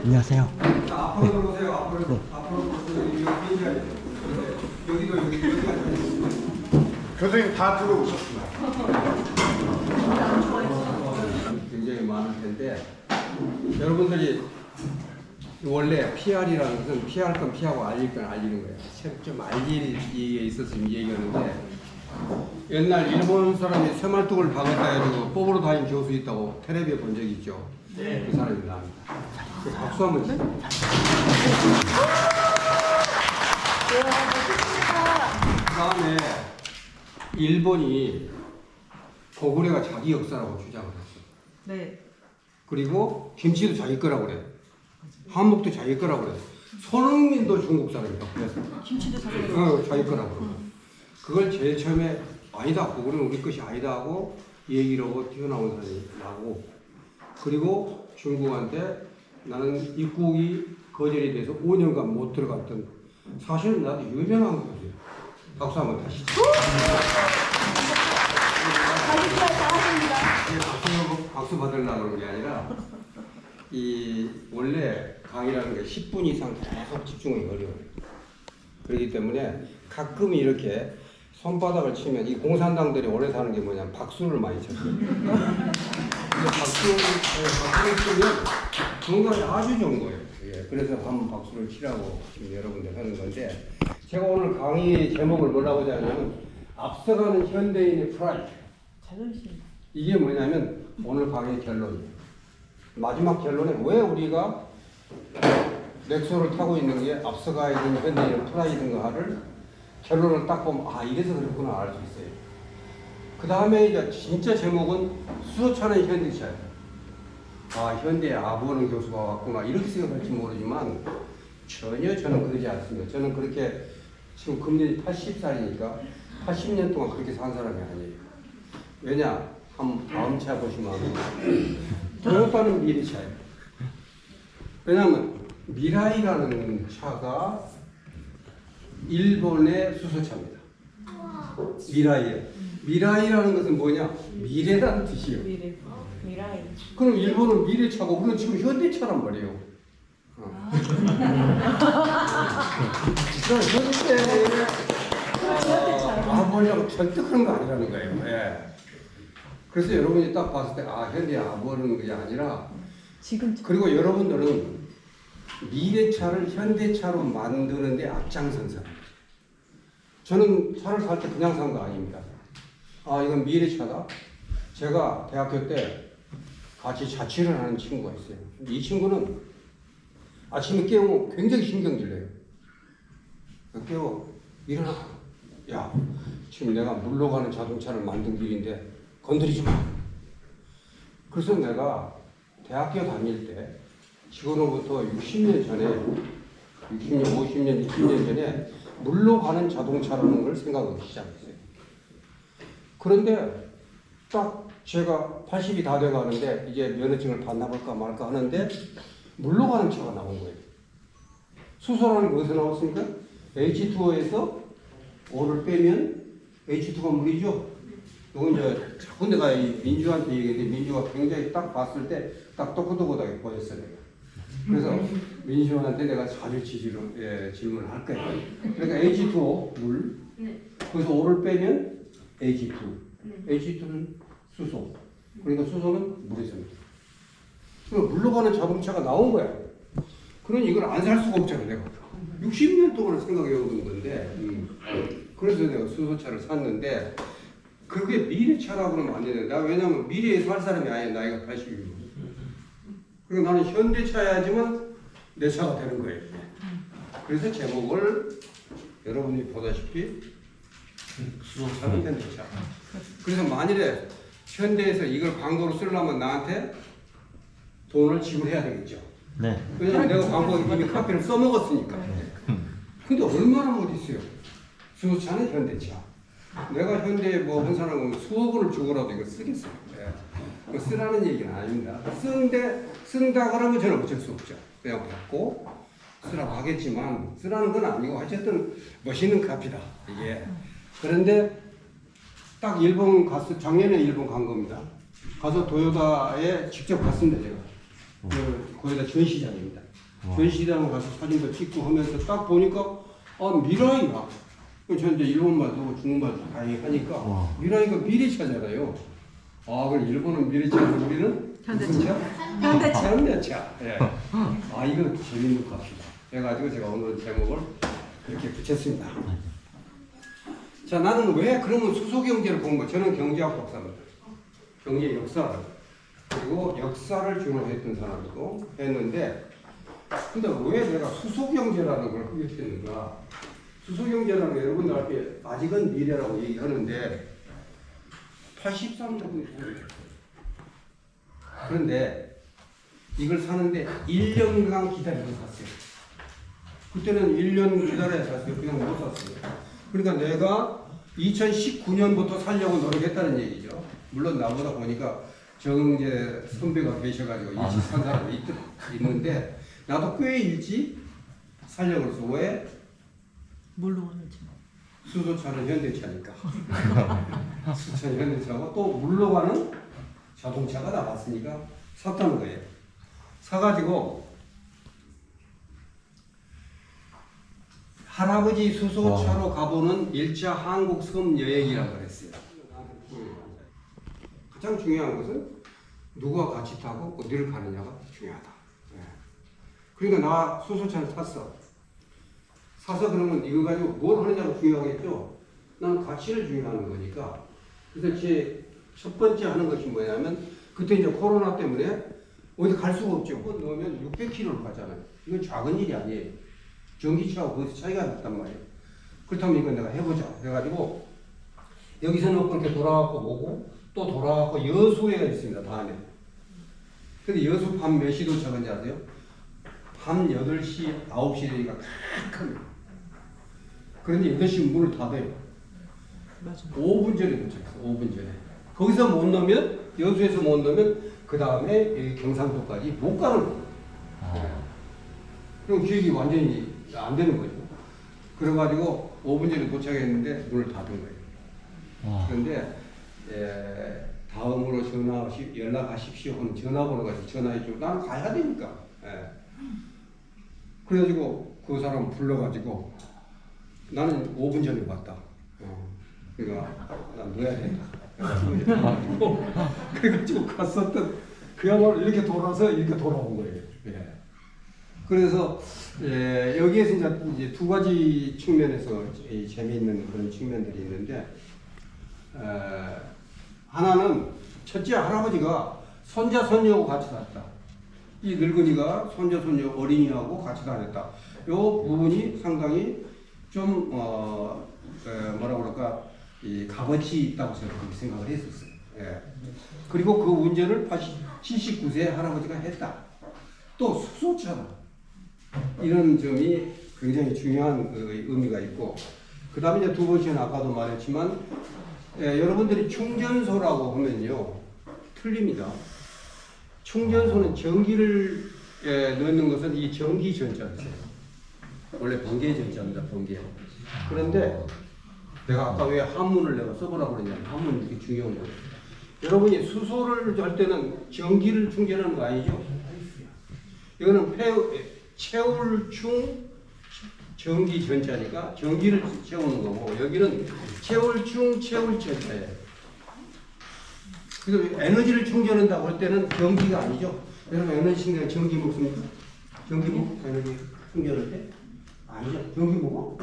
안녕하세요. 앞으로 들어오세요. 앞으로 들어오세요. 여기가 교수님 다 들어오셨습니다. 굉장히 많을 텐데 여러분들이 원래 PR이라는 것은 피할 건 피하고 알릴 건 알리는 거예요. 좀 알릴 일이 있었으면 얘기하는데 옛날 일본 사람이 새말뚝을 박았다 해가지고 뽑으러 다닌 교수 있다고 텔레비에 본 적이 있죠. 네. 그 사람이 나옵니다. 박수 한번 주세요. 그 다음에 일본이 고구려가 자기 역사라고 주장을 했어요. 네. 그리고 김치도 자기 거라고 그래. 한복도 자기 거라고 그래. 손흥민도 중국 사람이라고 그래. 김치도 자기 거. 자기 거라고 그래. 그걸 제일 처음에 아니다. 고구려는 우리 것이 아니다 하고 얘기를 하고 튀어나온 사람이 나고, 그리고 중국한테 나는 입국이 거절이 돼서 5년간 못 들어갔던, 사실은 나도 유명한 거지. 박수 한번 다시. 박수 받으려고 그런 게 아니라, 원래 강의라는 게 10분 이상 계속 집중하기 어려워요. 그렇기 때문에 가끔 이렇게 손바닥을 치면, 이 공산당들이 오래 사는 게 뭐냐면 박수를 많이 쳤어요. 근데 박수를 치면 건강에 아주 좋은 거예요. 예, 그래서 한번 박수를 치라고 지금 여러분들 하는 건데, 제가 오늘 강의 제목을 뭐라고 하냐면 앞서가는 현대인의 프라이드. 자존심. 이게 뭐냐면 오늘 강의 결론이에요. 마지막 결론에 왜 우리가 넥소를 타고 있는 게 앞서가야 되는 현대인의 프라이드인가를 결론을 딱 보면 아 이래서 그렇구나 알 수 있어요. 그 다음에 이제 진짜 제목은 수소차는 현대차예요. 아 현대에 아부하는 교수가 왔구나 이렇게 생각할지 모르지만 전혀 저는 그러지 않습니다. 저는 그렇게 지금 금년이 80살이니까 80년 동안 그렇게 산 사람이 아니에요. 왜냐? 한번 다음 차 보시면 토요타는 미래차예요. 왜냐하면 미라이라는 차가 일본의 수소차입니다. 미라이예요. 미라이라는 것은 뭐냐? 미래라는 뜻이에요. 미라이. 그럼 일본은 미래차고 우리는 지금 현대차란 말이에요. 현대 아버지하고 절대 그런 거 아니라는 거예요. 예. 그래서 여러분이 딱 봤을 때 아 현대 아버는 게 아니라 지금 그리고 여러분들은 미래차를 현대차로 만드는데 앞장선 사람. 저는 차를 살 때 그냥 산 거 아닙니다. 아 이건 미래차다. 제가 대학교 때 같이 자취를 하는 친구가 있어요. 이 친구는 아침에 깨우면 굉장히 신경질내요. 깨워 일어나. 야 지금 내가 물로 가는 자동차를 만든 길인데 건드리지 마. 그래서 내가 대학교 다닐 때 지금으로부터 60년 전에 60년, 50년, 60년 전에 물로 가는 자동차라는 걸 생각하기 시작했어요. 그런데 딱 제가 80이 다 돼가는데 이제 면허증을 받나볼까 말까 하는데 물로 가는 차가 나온 거예요. 수소라는 게 어디서 나왔습니까? H2O에서 O를 빼면 H2가 물이죠. 이건 이제 자꾸 내가 이 민주한테 얘기했는데 민주가 굉장히 딱 봤을 때 딱 똑똑똑하게 보였어요. 그래서 민주한테 내가 자주 질문을 할 거예요. 그러니까 H2O 물, 거기서 O를 빼면 H2, H2는 수소. 그러니까 수소는 물에서입니다. 그러니까 물로 가는 자동차가 나온 거야. 그러니 이걸 안 살 수가 없잖아 내가. 60년 동안 생각해 오는 건데, 그래서 내가 수소차를 샀는데. 그게 미래차라고 그러면 안 되는데, 왜냐면 미래에 살 사람이 아니야, 나이가 80이고. 그리고 나는 현대차야지만 내 차가 되는 거예요. 그래서 제목을 여러분이 보다시피 수소차는 현대차. 그래서 만일에 현대에서 이걸 광고로 쓰려면 나한테 돈을 지불해야 되겠죠. 네. 왜냐면 내가 광고에 이미 카피를 써먹었으니까. 근데 얼마나 못 있어요. 수소차는 현대차. 내가 현대에 뭐 한 사람은 수억 원을 주고라도 이거 쓰겠어요. 예. 쓰라는 얘기는 아닙니다. 쓴다 그러면 저는 어쩔 수 없죠. 그냥 받고 쓰라고 하겠지만 쓰라는 건 아니고 어쨌든 멋있는 카피다 이게. 그런데 딱 일본 갔을 작년에 일본 간 겁니다. 가서 도요타에 직접 갔습니다 제가. 거기다 전시장입니다. 전시장 가서 사진도 찍고 하면서 딱 보니까 미라이가 저 이제 일본말도 중국말도 다 하니까 미라이가 미래차잖아요. 그럼 일본은 미래차고 우리는 현대차. 현대차. 현대차. 예. 이거 재밌는 것 같습니다. 그래가지고 제가 오늘 제목을 그렇게 붙였습니다. 자, 나는 왜 그러면 수소경제를 본 거? 저는 경제학 박사입니다. 경제 역사를 그리고 역사를 주목했던 사람이고 했는데, 근데 왜 내가 수소경제라는 걸 후회했는가? 수소경제라는 게 여러분들한테 아직은 미래라고 얘기하는데 83년도에 그런데 이걸 사는데 1년간 기다려서 샀어요. 그때는 1년 기다려야 샀어요. 그냥 못 샀어요. 그러니까 내가 2019년부터 살려고 노력했다는 얘기죠. 물론 나보다 보니까 정제 선배가 계셔가지고 일찍 산 사람이 있는데 나도 꽤 일찍 살려고 해서 왜? 뭘로 오는지. 수소차는 현대차니까. 수소차는 현대차고 또 물로 가는 자동차가 나왔으니까 샀다는 거예요. 사가지고 할아버지 수소차로 가보는 1차 한국 섬 여행이라고 그랬어요. 가장 중요한 것은 누가 같이 타고 어디를 가느냐가 중요하다. 그러니까 나 수소차를 탔어. 사서 그러면 이거 가지고 뭘 하느냐가 중요하겠죠. 나는 가치를 중요하는 거니까. 그래서 제 첫 번째 하는 것이 뭐냐면 그때 이제 코로나 때문에 어디 갈 수가 없죠. 그거 넣으면 600km를 가잖아요. 이건 작은 일이 아니에요. 전기차하고 거기서 차이가 났단 말이에요. 그렇다면 이건 내가 해보자. 그래가지고 여기서 놓고 이렇게 돌아가고 오고 또 돌아가고 여수에가 있습니다. 다음에. 근데 여수 밤 몇 시 도착한지 아세요? 밤 8시, 9시 되니까 칵합니다. 그런데 8시 문을 닫아요. 맞아. 5분 전에 도착했어. 5분 전에. 거기서 못 넣으면, 여수에서 못 넣으면 그 다음에 경상도까지 못 가는 거예요. 그럼 기획이 완전히 안 되는 거죠. 그래가지고 5분 전에 도착했는데 문을 닫은 거예요. 그런데 다음으로 연락하십시오 하는 전화번호가 전화해주고 나는 가야 되니까. 그래가지고 그 사람 불러가지고 나는 5분 전에 왔다. 그러니까 난 넣어야 된다. 그래가지고 갔었던 그야말로 이렇게 돌아서 이렇게 돌아온 거예요. 그래서 여기에서 이제 두 가지 측면에서 재미있는 그런 측면들이 있는데 하나는 첫째 할아버지가 손자 손녀하고 같이 다녔다. 이 늙은이가 손자 손녀 어린이하고 같이 다녔다. 이 부분이 상당히 좀 뭐라 그럴까 이 값어치 있다고 그렇게 생각을 했었어요. 그리고 그 운전을 79세 할아버지가 했다. 또 수소차다. 이런 점이 굉장히 중요한 의미가 있고, 그 다음에 이제 두 번째는 아까도 말했지만 여러분들이 충전소라고 하면요 틀립니다. 충전소는 전기를 넣는 것은 이 전기 전자죠. 원래 번개 전자입니다. 번개. 그런데 내가 아까 왜 한문을 내가 써보라고 그러냐면 한문이 이렇게 중요한 거예요. 여러분이 수소를 할 때는 전기를 충전하는 거 아니죠? 이거는 채울충 전기 전자니까 전기를 채우는 거고, 여기는 채울충 채울전자예요. 그래서 에너지를 충전한다고 할 때는 전기가 아니죠. 여러분 에너지 충전 전기 먹습니까? 전기 먹 에너지 충전할 때? 아니죠. 전기 먹어?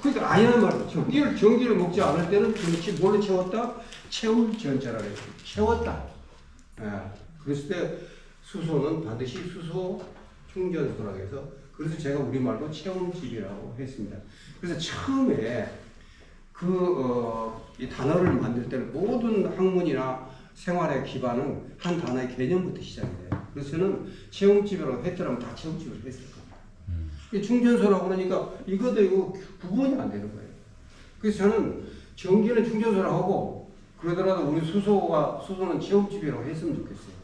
그러니까 아니란 말이에요. 전기를 먹지 않을 때는 그렇지 뭘로 채웠다? 채울 전자라 그래요. 채웠다. 그랬을 때 수소는 반드시 수소 충전소라고 해서, 그래서 제가 우리말로 체온집이라고 했습니다. 그래서 처음에 이 단어를 만들 때는 모든 학문이나 생활의 기반은 한 단어의 개념부터 시작이 돼요. 그래서 저는 체온집이라고 했더라면 다 체온집을 했을 겁니다. 충전소라고 그러니까 이것도 이거 구분이 안 되는 거예요. 그래서 저는 전기는 충전소라고 하고, 그러더라도 우리 수소는 체온집이라고 했으면 좋겠어요.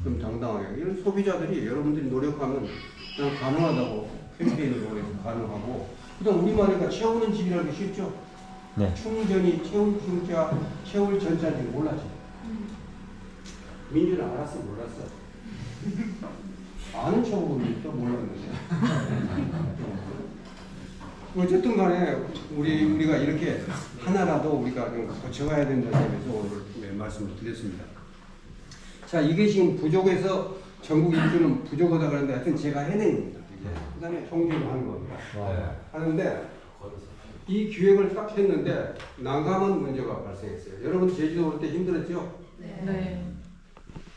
좀 당당하게. 이런 소비자들이 여러분들이 노력하면 그냥 가능하다고 캠페인으로 해서 가능하고, 그다음 우리말이니까 채우는 집이라는 게 쉽죠. 네. 충전이 채울 중자, 채울 전자인지 몰랐지. 민주는 알았어, 몰랐어. 아는 척으로 또 몰랐는데. 어쨌든 간에 우리가 이렇게 하나라도 우리가 좀 고쳐가야 된다는 점에서 오늘 말씀을 드렸습니다. 자, 이게 지금 부족해서 전국 일주는 부족하다 그러는데 하여튼 제가 해낸 겁니다. 그 다음에 총리를 하는 겁니다. 네. 하는데 이 기획을 딱 했는데 난감한 문제가 발생했어요. 여러분 제주도 올 때 힘들었죠? 네.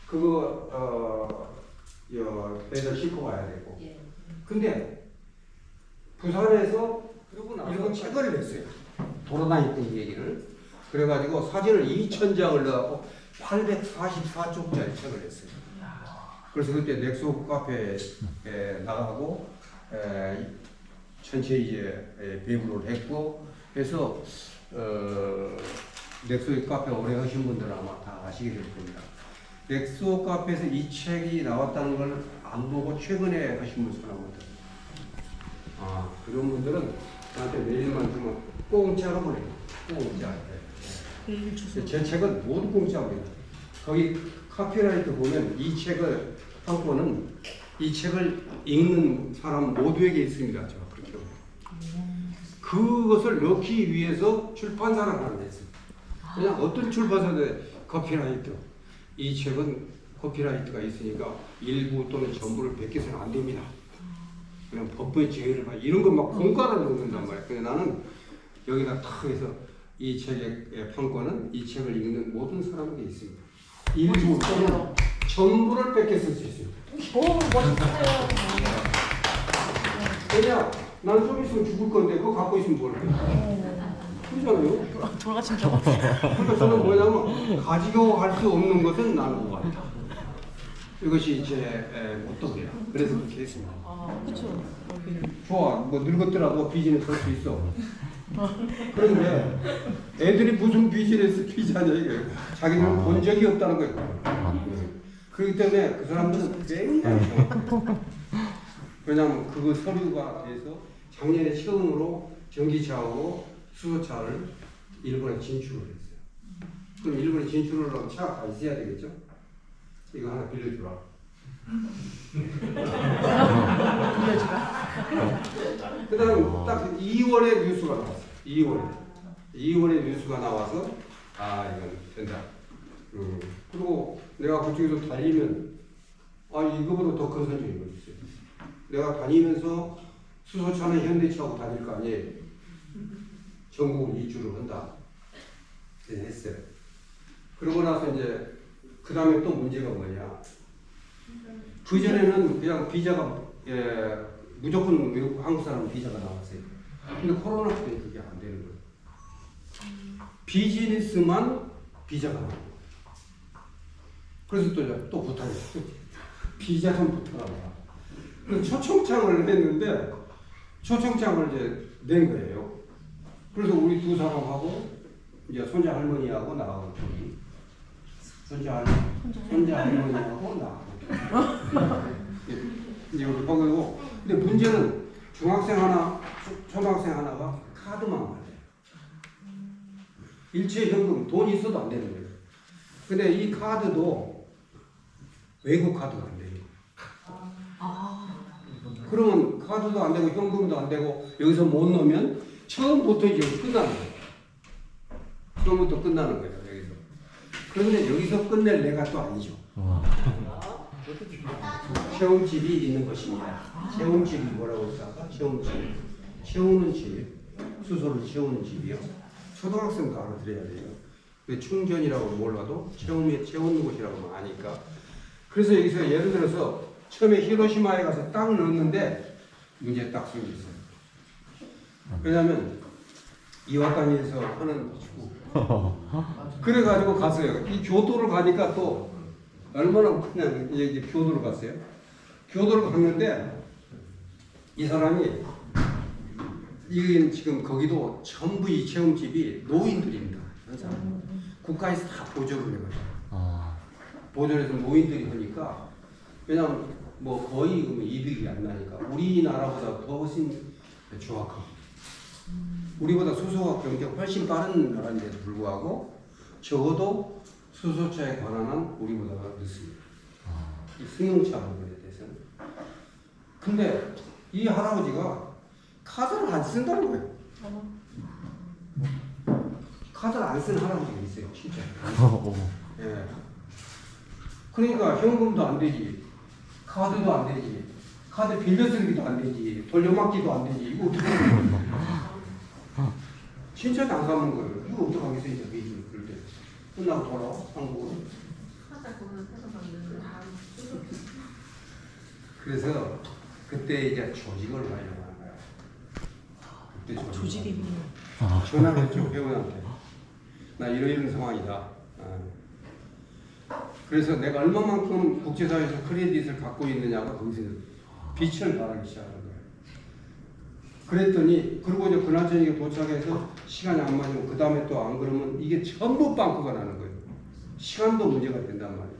그거 배를 싣고 가야 되고. 근데 부산에서 이런 책을 냈어요. 돌아다녔던 얘기를. 그래가지고 사진을 2,000장을 넣고 844쪽짜리 책을 냈어요. 그래서 그때 넥소 카페에 나가고 전체 이제 배부를 했고 해서 넥소 카페 오래 하신 분들은 아마 다 아시게 될 겁니다. 넥소 카페에서 이 책이 나왔다는 걸 안 보고 최근에 하신 분 사람들. 그런 분들은 나한테 메일만 주면 공짜로 보내요. 공짜. 메일 주소. 제 책은 모두 공짜입니다. 거기 카피라이트 보면 이 책을 판권은 이 책을 읽는 사람 모두에게 있습니다. 제가 그렇게 그것을 넣기 위해서 출판사를 하나 냈어요. 그냥 어떤 출판사도 카피라이트. 이 책은 카피라이트가 있으니까 일부 또는 전부를 베껴서는 안 됩니다. 그냥 법의 제의를 봐. 이런 거 막 공가를 넣는단 말이야. 근데 나는 여기다 탁 해서 이 책의 판권은 이 책을 읽는 모든 사람에게 있습니다. 일부 또는 전부를 뺏겨 쓸 수 있습니다. 오, 멋있어요. 왜냐? 나는 좀 있으면 죽을 건데 그거 갖고 있으면 뭘 해? 그러잖아요. 돌아가신 적 없어요. 그러니까 저는 뭐냐면 가지고 갈 수 없는 것은 나는 것 같다. 이것이 제 모토예요. 그래서 그렇게 했습니다. 그렇죠. 좋아, 뭐 늙었더라도 비즈니스 할 수 있어. 그런데 애들이 무슨 비즈니스 피자냐 이게 자기들은 본 적이 없다는 거예요. 그렇기 때문에 그 사람들은 굉장히 왜냐하면 그 서류가 돼서 작년에 처음으로 전기차하고 수소차를 일본에 진출을 했어요. 그럼 일본에 진출을 하면 차가 있어야 되겠죠? 이거 하나 빌려주라. 그 다음 딱 2월에 뉴스가 나왔어요. 2월에 뉴스가 나와서 이건 된다. 그리고 내가 그쪽에서 달리면 이거보다 더 큰 선정이 있어요. 내가 다니면서 수소차는 현대차하고 다닐 거 아니에요. 전국을 이주를 한다. 했어요. 그러고 나서 이제 그 다음에 또 문제가 뭐냐. 그 전에는 그냥 비자가 무조건 외국 한국 사람 비자가 나왔어요. 근데 코로나 때문에 그게 안 되는 거예요. 비즈니스만 비자가 나와요. 그래서 또 부탁했어요. 비자 좀 부탁하라. 그래서 초청장을 했는데 초청장을 이제 낸 거예요. 그래서 우리 두 사람하고 이제 손자 할머니하고 나하고 둘이 손자 할머니하고 나하고 이제 여기 보고 근데 문제는 중학생 하나, 초등학생 하나가 카드만 받아요. 일체 현금 돈이 있어도 안 되는 거예요. 근데 이 카드도 외국 카드가 안 돼요. 그러면 카드도 안 되고 현금도 안 되고 여기서 못 넣으면 처음부터 이제 끝나는 거예요. 처음부터 끝나는 거예요. 여기서. 그런데 여기서 끝낼 내가 또 아니죠. 체험집이 있는 것입니다. 체험집이 뭐라고 했다가 체험집. 채우는 집, 수소를 채우는 집이요. 초등학생도 알아들어야 돼요. 충전이라고 몰라도 채우는 곳이라고 아니까. 그래서 여기서 예를 들어서 처음에 히로시마에 가서 딱 넣었는데 문제 딱 생겼어요. 왜냐하면 이와카니에서 하는 축구. 그래가지고 갔어요. 이 교도를 가니까 또 얼마나 그냥 이제 교도를 갔어요. 교도를 갔는데 이 사람이 이게 지금 거기도 전부 이 체험집이 노인들입니다. 국가에서 다 보조를 해가지고 보조를 해서 노인들이 하니까 왜냐면 뭐 거의 이득이 안 나니까 우리나라보다 더 훨씬 조악하고 우리보다 수소가 경제가 훨씬 빠른 나라인데도 불구하고 적어도 수소차에 관한 한 우리보다 늦습니다. 이 승용차 부분에 대해서는. 근데 이 할아버지가 카드를 안 쓴다는 거예요. 카드를 안 쓰는 할아버지가 있어요, 진짜. 예. 그러니까 현금도 안 되지, 카드도 안 되지, 카드 빌려쓰기도 안 되지, 돌려막기도 안 되지. 이거 어떻게 하는 거야? 진짜 난감한 거예요. 이거 어떻게 하겠어요, 이제 미국을 그럴 때. 끝나고 돌아와, 한국으로. 그래서 그때 이제 조직을 하려고 하는 거야. 그때 조직이 있네요. 전화를 했죠, 회원한테. 나 이런 상황이다. 그래서 내가 얼마만큼 국제사회에서 크레딧을 갖고 있느냐가 거기서 빛을 발하기 시작하는 거예요. 그랬더니, 그리고 이제 그날 저녁에 도착해서 시간이 안 맞으면 그 다음에 또 안 그러면 이게 전부 빵꾸가 나는 거예요. 시간도 문제가 된단 말이에요.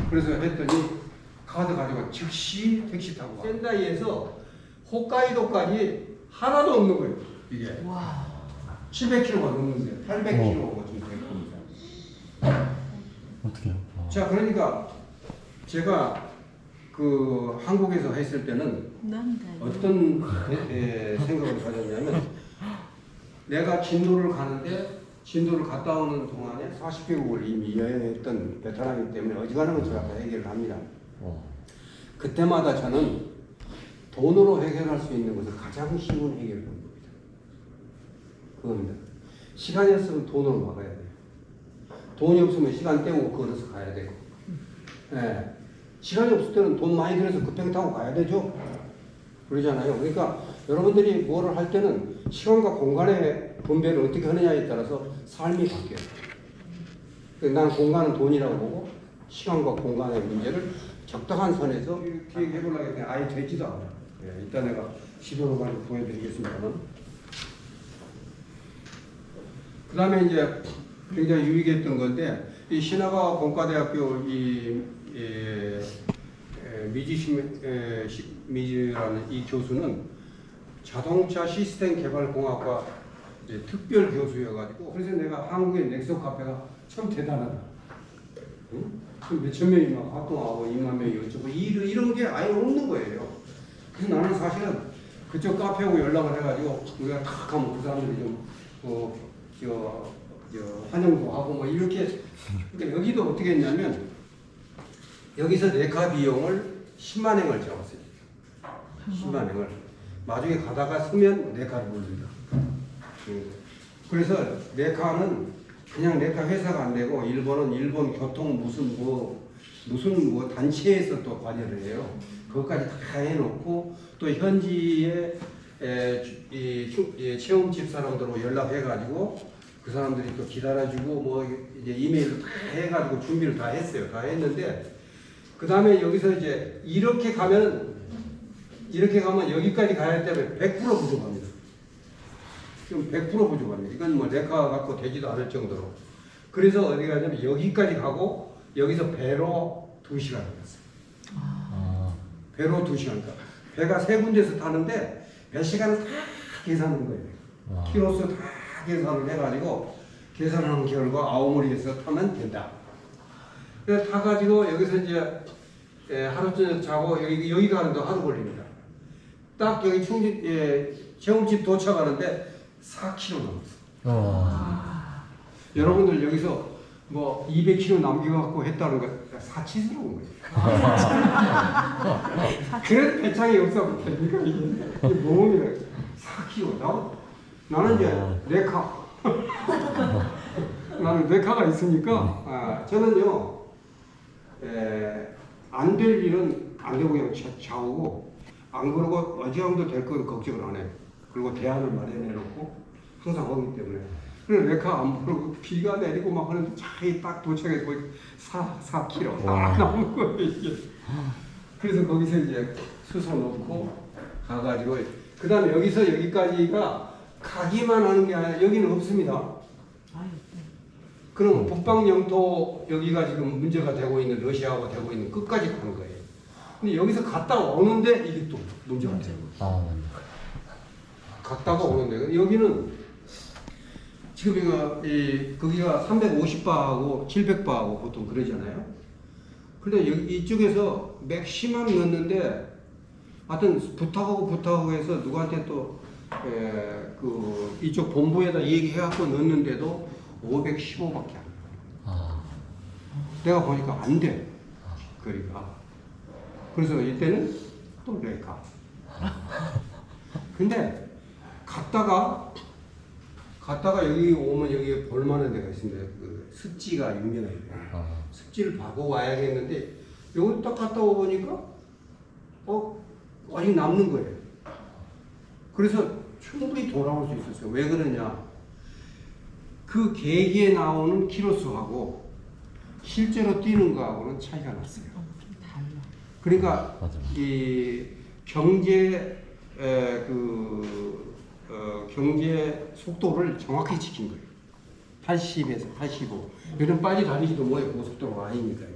그래서 했더니 카드 가져가 즉시 택시 타고 와. 센다이에서 홋카이도까지 하나도 없는 거예요. 이게. 와. 700km가 넘는데 800km가 좀 될 겁니다. 어떻게요? 자, 그러니까 제가 그 한국에서 했을 때는 어떤 생각을 가졌냐면, 내가 진도를 가는데 진도를 갔다 오는 동안에 40개국을 이미 여행했던 베테랑이기 때문에 어지간한 건 제가 다 해결을 합니다. 그때마다 저는 돈으로 해결할 수 있는 것을 가장 쉬운 해결 방법입니다. 그겁니다. 시간이 없으면 돈으로 막아야 돼요. 돈이 없으면 시간 때우고 걸어서 가야 되고, 예. 시간이 없을 때는 돈 많이 들여서 급행 타고 가야 되죠. 그러잖아요. 그러니까 여러분들이 뭐를 할 때는 시간과 공간의 분배를 어떻게 하느냐에 따라서 삶이 바뀌어요. 난 공간은 돈이라고 보고 시간과 공간의 문제를 적당한 선에서 기획해보려고 했더니 아예 되지도 않아요. 예, 이따 내가 시도를 많이 보여드리겠습니다만. 그 다음에 이제 굉장히 유익했던 건데, 이 신하가 공과대학교 미지라는 이 교수는 자동차 시스템 개발 공학과 특별 교수여가지고, 그래서 내가 한국의 넥소 카페가 참 대단하다. 응? 몇천 명이 막 활동하고 2만 명이 어쩌고 이런 게 아예 없는 거예요. 그래서 나는 사실은 그쪽 카페하고 연락을 해가지고 우리가 탁 가면 그 사람들이 좀 환영도 하고 뭐 이렇게. 그러니까 여기도 어떻게 했냐면, 여기서 레카 비용을 10만 행을 적었어요. 10만 행을. 나중에 가다가 쓰면 레카를 부릅니다. 그래서 레카는 그냥 레카 회사가 안 되고, 일본은 일본 교통 무슨 단체에서 또 관여를 해요. 그것까지 다 해놓고, 또 현지에 체험집 사람들하고 연락해가지고 그 사람들이 또 기다려주고 뭐 이제 이메일을 다 해가지고 준비를 다 했어요. 다 했는데, 그 다음에 여기서 이제 이렇게 가면 여기까지 가야 때문에 100% 부족합니다. 지금 100% 부족합니다. 이건 뭐 레카 갖고 되지도 않을 정도로. 그래서 어디 가냐면 여기까지 가고 여기서 배로 2시간 걸렸어요. 배로 2시간. 배가 3군데서 타는데 몇 시간을 다 계산한 거예요. 키로수 다 계산을 해가지고 계산한 결과 아오모리에서 타면 된다. 그래서 타가지고 여기서 이제 하루 종일 자고 여기 가는데 하루 걸립니다. 딱 여기 체험집 도착하는데 4km 남았어. 여러분들 여기서 뭐 200km 남겨갖고 했다는 거 사치스러운 거예요. 그래도 배짱이 없어. 그러니까 이게 몸이 4km. 나는 이제 레카. 나는 레카가 있으니까 저는요 안 될 일은 안 되고 그냥 좌우고, 안 그러고 어지간하면 될 건 걱정을 안 해요. 그리고 대안을 마련해 놓고 항상 하기 때문에. 그래서 레카 안 부르고 비가 내리고 막 하는데 차에 딱 도착해서 4km 딱 나오는 거예요, 이게. 그래서 거기서 이제 수소 넣고 가가지고, 그 다음에 여기서 여기까지가 가기만 하는 게 아니라 여기는 없습니다. 그럼 북방 영토 여기가 지금 문제가 되고 있는 러시아하고 되고 있는 끝까지 가는 거예요. 근데 여기서 갔다 오는데 이게 또 문제가 되는 거예요. 갔다가 오는데 여기는 지금 거기가 350바하고 700바하고 보통 그러잖아요. 근데 여기 이쪽에서 맥시멈 넣었는데 하여튼 부탁하고 해서 누구한테 또 그 이쪽 본부에다 얘기해갖고 넣었는데도 515밖에 안 돼. 내가 보니까 안 돼. 거리가. 그래서 이때는 또 레카. 근데 갔다가 여기 오면 여기 볼만한 데가 있습니다. 그 습지가 유명해요. 습지를 봐고 와야겠는데 여기 딱 갔다 오보니까 아직 남는 거예요. 그래서 충분히 돌아올 수 있었어요. 왜 그러냐? 그 계기에 나오는 키로수하고 실제로 뛰는 거하고는 차이가 났어요. 그러니까 이 경제 경제 속도를 정확히 지킨 거예요. 80에서 85. 이런 빨리 달리지도 뭐해 고속도로가 아니니까.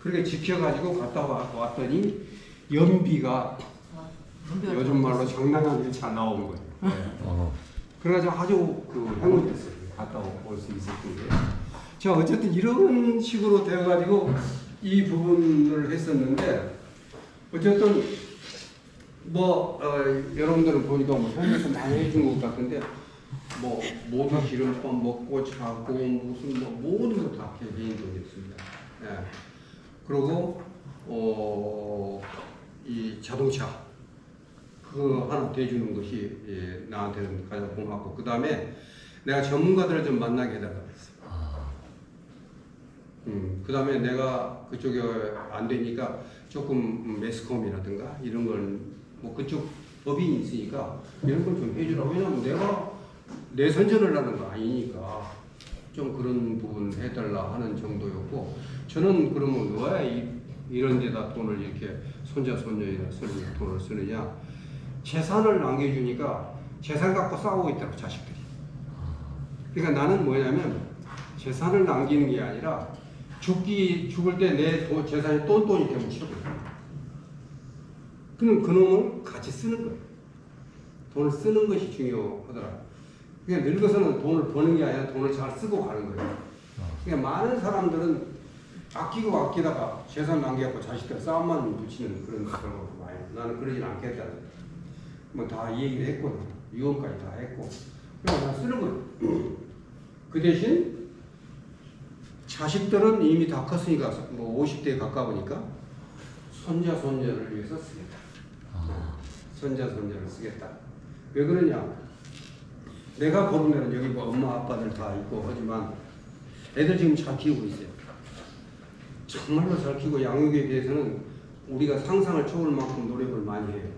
그렇게 지켜가지고 갔다 왔더니 연비가 요즘 말로 장난 아니게 잘 나온 거예요. 그래가지고 아주 행운이었어요. 갔다 올 수 있었던 게. 자, 어쨌든 이런 식으로 되어가지고 이 부분을 했었는데, 어쨌든 여러분들은 보니까 현에서 많이 해준 것 같은데, 모든 기름밥 먹고 자고 무슨 모든 거 다 개인 돈이었습니다. 예. 그리고 이 자동차 그거 하나 대주는 것이 나한테는 가장 고맙고, 그 다음에 내가 전문가들을 좀 만나게 해달라고 했어요. 그 다음에 내가 그쪽에 안 되니까 조금 매스컴이라든가 이런 걸 그쪽 법인이 있으니까 이런 걸 좀 해주라고. 왜냐면 내가 내 선전을 하는 거 아니니까 좀 그런 부분 해달라 하는 정도였고, 저는 그러면 왜 이런 데다 돈을 이렇게 손자 손녀에다 쓰는 돈을 쓰느냐? 재산을 남겨주니까 재산 갖고 싸우고 있더라고, 자식들이. 그러니까 나는 뭐냐면 재산을 남기는 게 아니라 죽을 때 내 재산이 똔똔이 되면 싫거든요. 그럼 그놈을 같이 쓰는 거예요. 돈을 쓰는 것이 중요하더라. 그러니까 늙어서는 돈을 버는 게 아니라 돈을 잘 쓰고 가는 거예요. 그러니까 많은 사람들은 아끼다가 재산 남겨갖고 자식들 싸움만 붙이는 그런 경우가 많아요. 나는 그러진 않겠다. 다 이 얘기를 했거든. 유언까지 다 했고. 그래서 다 쓰는 거예요. 그 대신 자식들은 이미 다 컸으니까 50대에 가까우니까 손자 손녀를 위해서 쓰겠다. 손자 손녀를 쓰겠다. 왜 그러냐? 내가 보는 데는 여기 엄마 아빠들 다 있고 하지만 애들 지금 잘 키우고 있어요. 정말로 잘 키우고 양육에 대해서는 우리가 상상을 초월 만큼 노력을 많이 해요.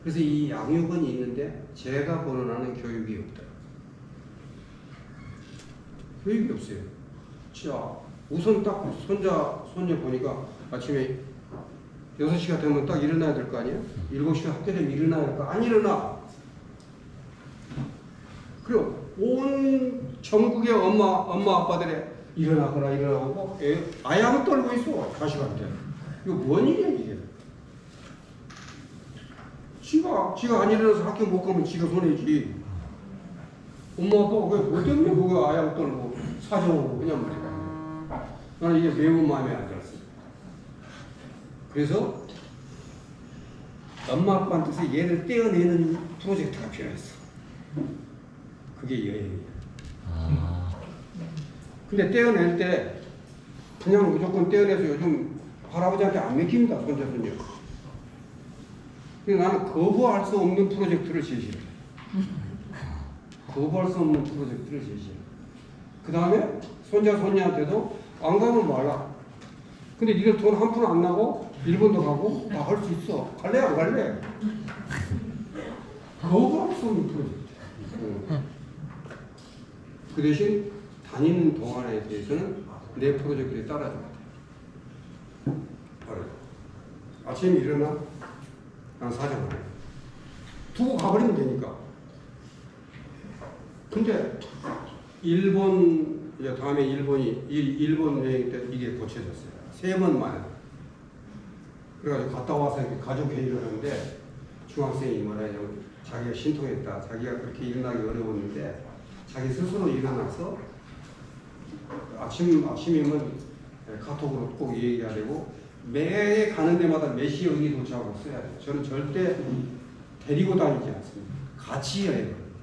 그래서 이 양육은 있는데 제가 거론하는 교육이 없다. 교육이 없어요. 자, 우선 딱 손자 손녀 보니까 아침에 6시가 되면 딱 일어나야 될 거 아니에요? 7시가 학교 되면 일어나야 될 거 안 일어나. 그리고 온 전국의 엄마 아빠들의 일어나고 아야가 떨고 있어, 자식한테. 이거 뭔 일이야 이게? 지가 안 일어나서 학교 못 가면 지가 손해지. 엄마 아빠가 뭐 때문에 그거 아야가 떨고 사정하고 그냥 말이야. 나는 이게 매우 마음에 안 들었어요. 그래서 엄마 아빠한테서 얘를 떼어내는 프로젝트가 필요했어. 그게 여행이야. 근데 떼어낼 때 그냥 무조건 떼어내서 요즘 할아버지한테 안 맡깁니다, 손자 손녀. 근데 나는 거부할 수 없는 프로젝트를 제시해. 거부할 수 없는 프로젝트를 제시해. 그 다음에 손자 손녀한테도 안 가면 말라. 근데 니들 돈 한 푼 안 나고 일본도 가고 다 할 수 있어. 갈래 안 갈래? 거부할 수 없는 프로젝트. 그 대신 다니는 동안에 대해서는 내 프로젝트에 따라줘야 돼. 아침에 일어나? 난 사정 안 해. 두고 가버리면 되니까. 근데 일본, 다음에 일본 여행 때 이게 고쳐졌어요. 3번 만에. 그래가지고 갔다 와서 이렇게 가족 회의를 하는데 중학생이 말하자면 자기가 신통했다. 자기가 그렇게 일어나기 어려웠는데 자기 스스로 일어나서 아침이면 카톡으로 꼭 얘기해야 되고 매 가는 데마다 몇 시에 어디 도착하고 써야 돼요. 저는 절대 데리고 다니지 않습니다. 같이 여행을 합니다.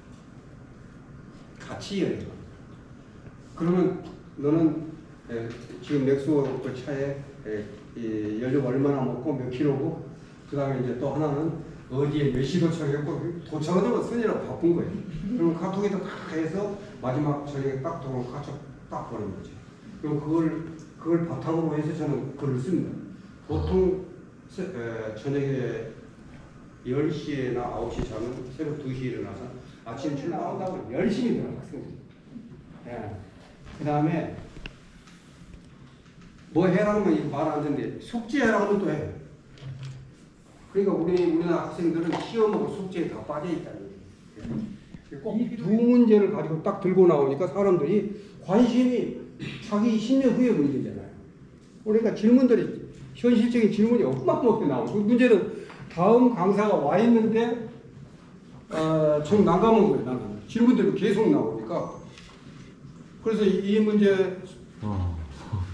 같이 여행을 합니다. 그러면 너는 지금 넥소 그 차에 이 연료 얼마나 먹고 몇 킬로고 그 다음에 이제 또 하나는 어디에 몇 시 도착했고 도착하자마자 쓰느라고 바쁜 거예요. 그럼 카톡에다 딱 해서 마지막 저녁에 딱 들어오면 카톡 딱 보는 거죠. 그럼 그걸 바탕으로 해서 저는 글을 씁니다. 보통 저녁에 10시에나 9시 자면 새벽 2시에 일어나서 아침 출근한다고 열심히 들어요, 학생들이. 예. 그 다음에 뭐 해라는 말 안 듣는데 숙제해라는 또 해. 그러니까 우리나라 학생들은 시험하고 숙제에 다 빠져 있다는 거예요. 이 두 문제를 가지고 딱 들고 나오니까 사람들이 관심이 자기 10년 후의 문제잖아요. 그러니까 질문들이 현실적인 질문이 어마어마하게 나오고 그 문제는 다음 강사가 와 있는데 좀 난감한 거예요. 나는 질문들이 계속 나오니까 그래서 이 문제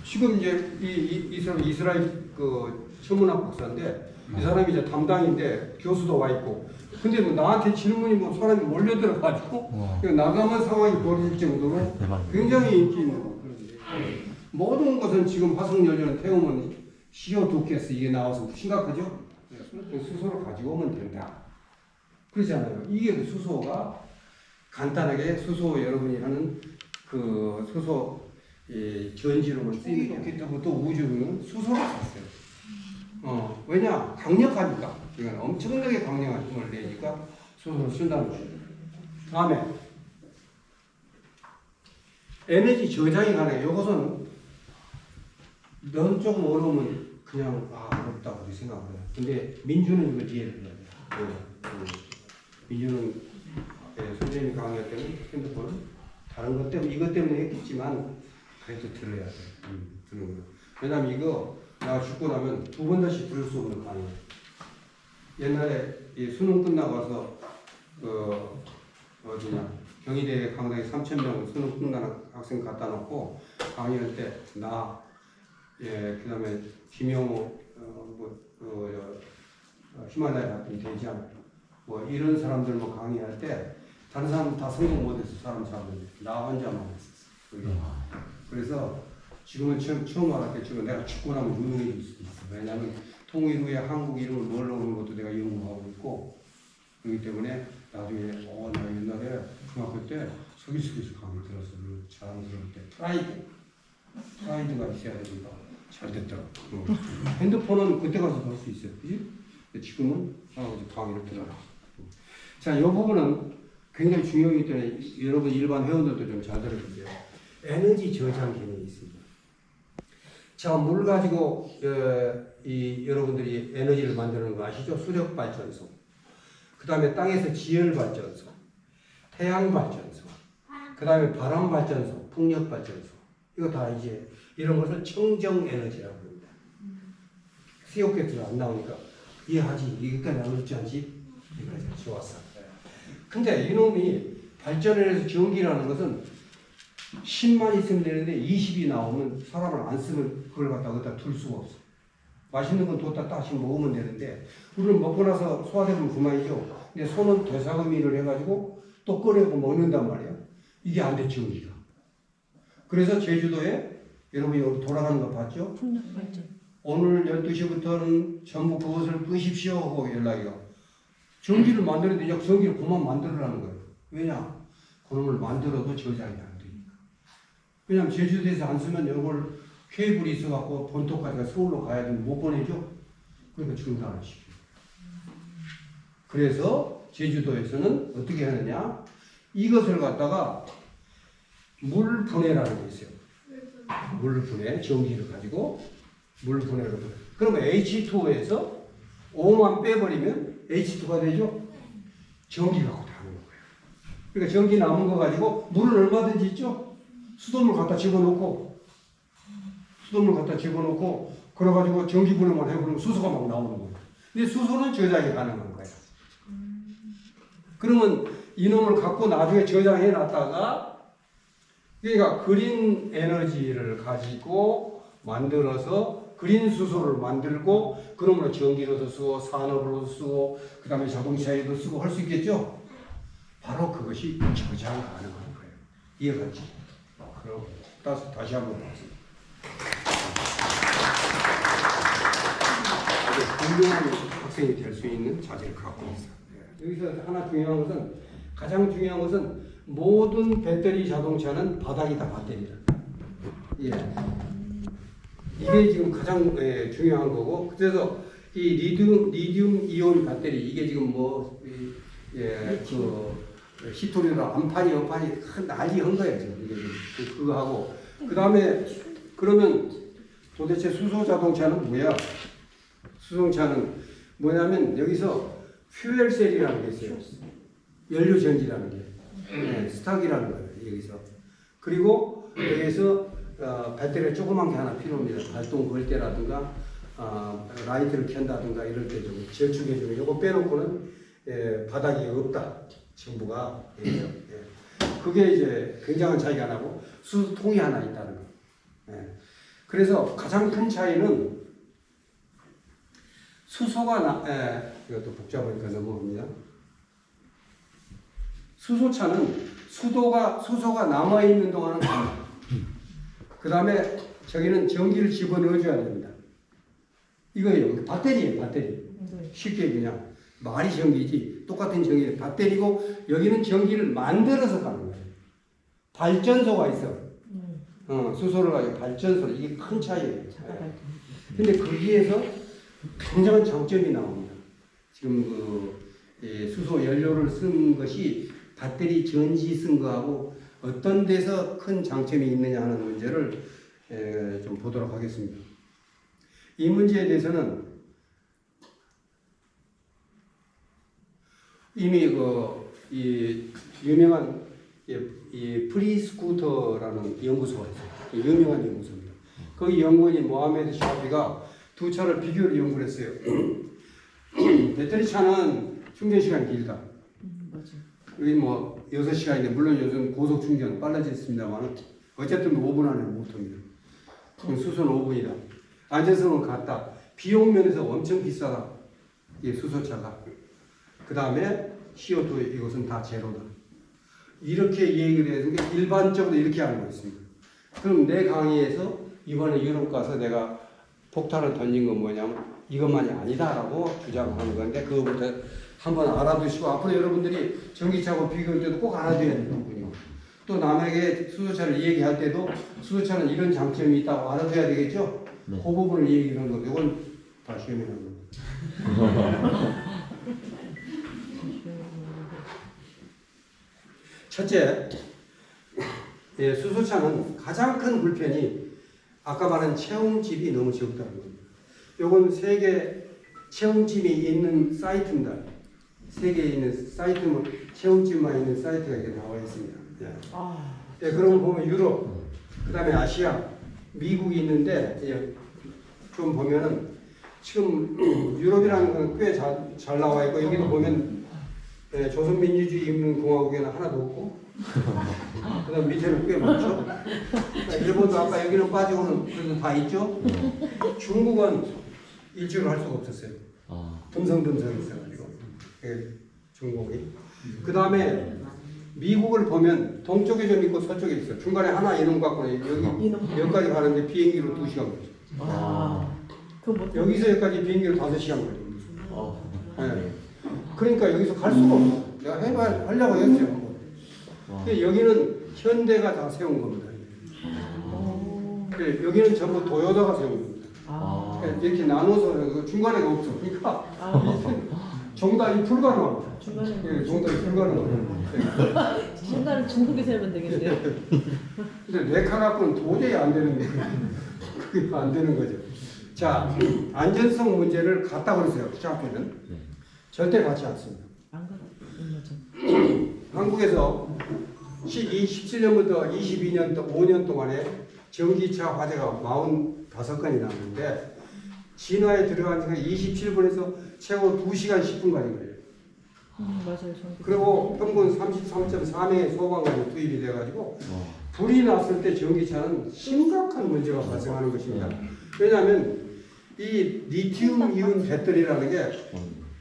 지금 이제 이 사람 이스라엘 그 천문학 박사인데 이 사람이 이제 담당인데 교수도 와 있고 근데 뭐 나한테 질문이 뭐 사람이 몰려들어가지고 나감한 상황이 벌어질 정도로 굉장히 인기 있는 거 그런데 모든 것은 지금 화석연료는 태우면 CO2 가스 이게 나와서 심각하죠? 수소를 가지고 오면 된다. 그러잖아요. 이게 그 수소가 간단하게 수소 여러분이 하는 그 수소 전지로만 쓰이는 로켓 때부터 우주는 수소를 썼어요. 왜냐? 강력하니까. 이건 엄청나게 강력한 힘을 내니까 수소를 쓴다는 거예요. 다음에 에너지 저장이 가능해요. 이것은 넌 조금 어려우면 그냥 어렵다고 우리 생각을 해요. 근데 민주는 이거 이해를 해야 돼요. 민주는 선생님이 강의할 때는 핸드폰은 다른 것 때문에 이것 때문에 했겠지만 그래도 들어야 돼. 듣는 거. 왜냐면 이거 내가 죽고 나면 두 번 다시 들을 수 없는 강의예요. 옛날에 이 수능 끝나고 와서 어디냐 경희대 강당에 3,000명 수능 끝나는 학생 갖다 놓고 강의할 때 나 그다음에 김영호 히말라야 같은 대장 뭐 이런 사람들 뭐 강의할 때 다른 사람 다 성공 못해서 사람 잡는데 나 혼자만 했었어. 그래서 지금은 처음 알았게 지금 내가 죽고 나면 유명해질 수도 있어. 왜냐하면 통일 후에 한국 이름을 몰라오는 것도 내가 연구하고 있고 그렇기 때문에 나중에 나 옛날에 중학교 때 서기숙에서 강의 들었어. 자랑스러울 때 프라이드가 있어야 되니까 잘 됐더라고. 핸드폰은 그때 가서 볼 수 있어요. 그지? 지금은 강의를 들어라. 자, 이 부분은 굉장히 중요하기 때문에 여러분 일반 회원들도 좀 잘 들어주세요. 에너지 저장 기능이 있습니다. 자, 물 가지고 여러분들이 에너지를 만드는 거 아시죠? 수력 발전소. 그 다음에 땅에서 지열 발전소, 태양 발전소, 그 다음에 바람 발전소, 풍력 발전소. 이거 다 이제 이런 것을 청정 에너지라고 합니다. CO2가 안 나오니까 이해하지? 이것까지 안 어렵지 않지? 이거까지 좋았어. 근데 이놈이 발전을 해서 전기라는 것은 10만 있으면 되는데 20이 나오면 사람을 안 쓰면 그걸 갖다 어디다 둘 수가 없어. 맛있는 건 뒀다 다시 먹으면 되는데 우리는 먹고 나서 소화되면 그만이죠. 근데 손은 되사금이를 해가지고 또 꺼내고 먹는단 말이야. 이게 안 돼, 전기가. 그래서 제주도에 여러분이 여기 돌아가는 거 봤죠? 오늘 12시부터는 전부 그것을 끄십시오 하고 연락이 가. 전기를 만들었는데 전기를 그만 만들으라는 거예요. 왜냐? 그놈을 만들어도 저장이 안 되니까. 왜냐면 제주도에서 안 쓰면 이걸 케이블이 있어갖고 본토까지 서울로 가야 되면 못 보내죠? 그러니까 중단을 시켜요. 그래서 제주도에서는 어떻게 하느냐? 이것을 갖다가 물분해라는 게 있어요. 물분해, 전기를 가지고 물분해로. 그러면 H2O에서 O만 빼버리면 H2가 되죠? 전기 갖고 다는 거예요. 그러니까 전기 남은 거 가지고 물을 얼마든지 있죠? 수돗물 갖다 집어넣고 그래가지고 전기 분해만 해버리면 수소가 막 나오는 거예요. 근데 수소는 저장이 가능한 거예요. 그러면 이놈을 갖고 나중에 저장해 놨다가 그러니까 그린 에너지를 가지고 만들어서 그린 수소를 만들고 그러므로 전기로도 쓰고 산업으로도 쓰고 그 다음에 자동차에도 쓰고 할 수 있겠죠? 바로 그것이 저장 가능한 거예요. 이해가지? 그럼 다시 한번 보겠습니다. 아주 훌륭한 학생이 될 수 있는 자질을 갖고 있어요. 여기서 하나 중요한 것은 가장 중요한 것은 모든 배터리 자동차는 바닥이 다 배터리다. 예. 이게 지금 가장 중요한 거고 그래서 이 리튬 이온 배터리 이게 지금 뭐 히토리로 안판이 연판이 큰 난리 한 거예요 지금 이게 그거 하고 그 다음에 그러면 도대체 수소 자동차는 뭐야? 수소차는 뭐냐면 여기서 퓨엘셀이라는 게 있어요. 연료 전지라는 게 스탁이라는 거예요 여기서. 그리고 여기서 배터리가 조그만 게 하나 필요합니다. 발동 걸 때라든가 라이트를 켠다든가 이럴 때 좀 저축해주면 이거 빼놓고는 바닥이 없다. 정부가 그게 이제 굉장한 차이가 나고 수소통이 하나 있다는 거. 그래서 가장 큰 차이는 수소가 이것도 복잡하니까 넘어갑니다. 수소차는 수소가 남아 있는 동안은 간다. 그 다음에 저기는 전기를 집어넣어줘야 됩니다. 이거예요. 배터리예요, 배터리. 쉽게 그냥 말이 전기지 똑같은 전기예요. 배터리고 여기는 전기를 만들어서 가는 거예요. 발전소가 있어. 수소를 가지고 발전소 이게 큰 차이예요. 근데 거기에서 굉장한 장점이 나옵니다. 지금 수소 연료를 쓴 것이 배터리 전지 쓴 거하고 어떤 데서 큰 장점이 있느냐 하는 문제를 좀 보도록 하겠습니다. 이 문제에 대해서는 이미 이 유명한 이 프리스쿠터라는 연구소가 있어요. 유명한 연구소입니다. 거기 연구원인 모하메드 샤피가 두 차를 비교를 연구를 했어요. 배터리 차는 충전 시간이 길다. 맞아. 여기 뭐 6시간인데 물론 요즘 고속 충전 빨라졌습니다만 어쨌든 5분 안에 못 합니다. 그럼 수소는 5분이다. 안전성은 같다. 비용 면에서 엄청 비싸다. 이 수소차가. 그 다음에 CO2 이것은 다 제로다. 이렇게 얘기를 해서 일반적으로 이렇게 알고 있습니다. 그럼 내 강의에서 이번에 유럽 가서 내가 폭탄을 던진 건 뭐냐면 이것만이 아니다라고 주장하는 건데 그거부터 한번 알아두시고 앞으로 여러분들이 전기차하고 비교할 때도 꼭 알아둬야 되는 부분이고 또 남에게 수소차를 얘기할 때도 수소차는 이런 장점이 있다고 알아둬야 되겠죠? 네. 그 부분을 얘기하는 거고 이건 다 시험에 나오는 거예요. 첫째, 수소차는 가장 큰 불편이 아까 말한 체험집이 너무 적다는 겁니다. 요건 세계 체험집이 있는 사이트입니다. 세계에 있는 사이트는 체험집만 있는 사이트가 이렇게 나와 있습니다. 그러면 보면 유럽, 그 다음에 아시아, 미국이 있는데 좀 보면은 지금 유럽이라는 건 꽤 잘 나와 있고 여기도 보면 조선민주주의인민공화국에는 하나도 없고 그 다음 밑에는 꽤 많죠. 일본도 아까 여기는 빠지고는 그래도 다 있죠. 중국은 일주를 할 수가 없었어요. 듬성듬성 있어가지고 중국이. 그 다음에 미국을 보면 동쪽에 좀 있고 서쪽에 있어요. 중간에 하나 이놈 갖고는 여기까지 가는데 비행기로 2시간 걸리죠. 여기서 여기까지 비행기로 5시간 걸립니다. 그러니까 여기서 갈 수가 없어. 내가 하려고 했어요. 근데 여기는 현대가 다 세운 겁니다. 여기는 전부 도요타가 세운 겁니다. 이렇게 나눠서 중간에 없어. 그러니까 종단이 불가능합니다. 종단이 불가능합니다. 중간은 중국에 세우면 되겠네요. 근데 네 칸 갖고는 도저히 안 되는 거예요. 그게 안 되는 거죠. 자, 안전성 문제를 갖다 그러세요. 시작하면 절대 같지 않습니다. 안 가요. 한국에서 17년부터 22년 또 5년 동안에 전기차 화재가 45건이 났는데 진화에 들어간 시간 27분에서 최고 2시간 10분까지 걸려요. 맞아요. 전기. 그리고 평균 33.4명의 소방관이 투입이 돼가지고 불이 났을 때 전기차는 심각한 문제가 발생하는 것입니다. 왜냐하면 이 리튬 이온 배터리라는 게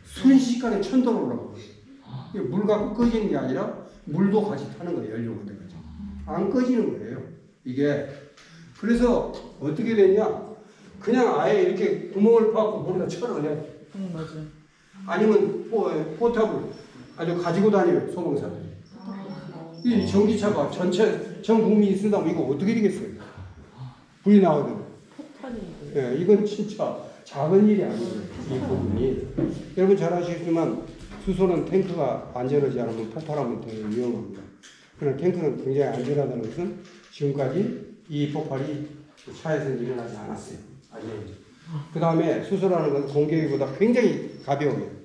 순식간에 1000도로 올라가요. 이게 물 갖고 꺼지는 게 아니라 물도 같이 타는 거예요. 연료가 돼가지고 안 꺼지는 거예요. 이게 그래서 어떻게 되냐? 그냥 아예 이렇게 구멍을 파고 물에다 쳐넣어요. 맞아요. 아니면 포탑을 아주 가지고 다니는 소방사들이. 이 전기차가 전 국민이 쓴다면 이거 어떻게 되겠어요? 불이 나거든. 폭탄이. 예, 이건 진짜 작은 일이 아니에요. 이 부분이. 여러분 잘 아시겠지만 수소는 탱크가 안전하지 않으면 폭발하면 되게 위험합니다. 그러나 탱크는 굉장히 안전하다는 것은 지금까지 이 폭발이 차에서는 일어나지 않았어요. 아니에요. 그 다음에 수소라는 건 공기보다 굉장히 가벼워요.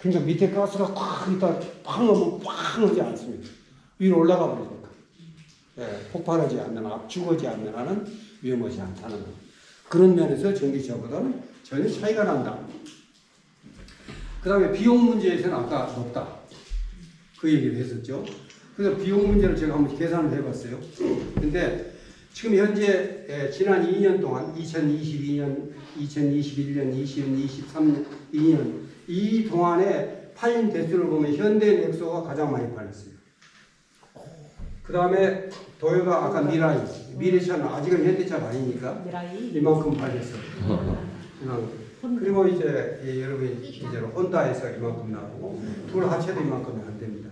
그러니까 밑에 가스가 꽉 있다 팡 하면 팡 하지 않습니다. 위로 올라가 버리니까. 예, 폭발하지 않는 압축하지 않는 한은 위험하지 않다는 거. 그런 면에서 전기차보다는 전혀 차이가 난다. 그 다음에 비용 문제에서는 아까 높다. 그 얘기를 했었죠. 그래서 비용 문제를 제가 한번 계산을 해봤어요. 근데 지금 현재 지난 2년 동안 2022년, 2021년, 20, 23, 2년 이 동안에 팔린 대수를 보면 현대 넥소가 가장 많이 팔렸어요. 그 다음에 도요타 아까 미래차는 아직은 현대차가 아니니까 이만큼 팔렸어요. 그리고 이제 여러분이 이제로 혼다에서 이만큼 나오고 둘 합쳐도 이만큼은 안 됩니다.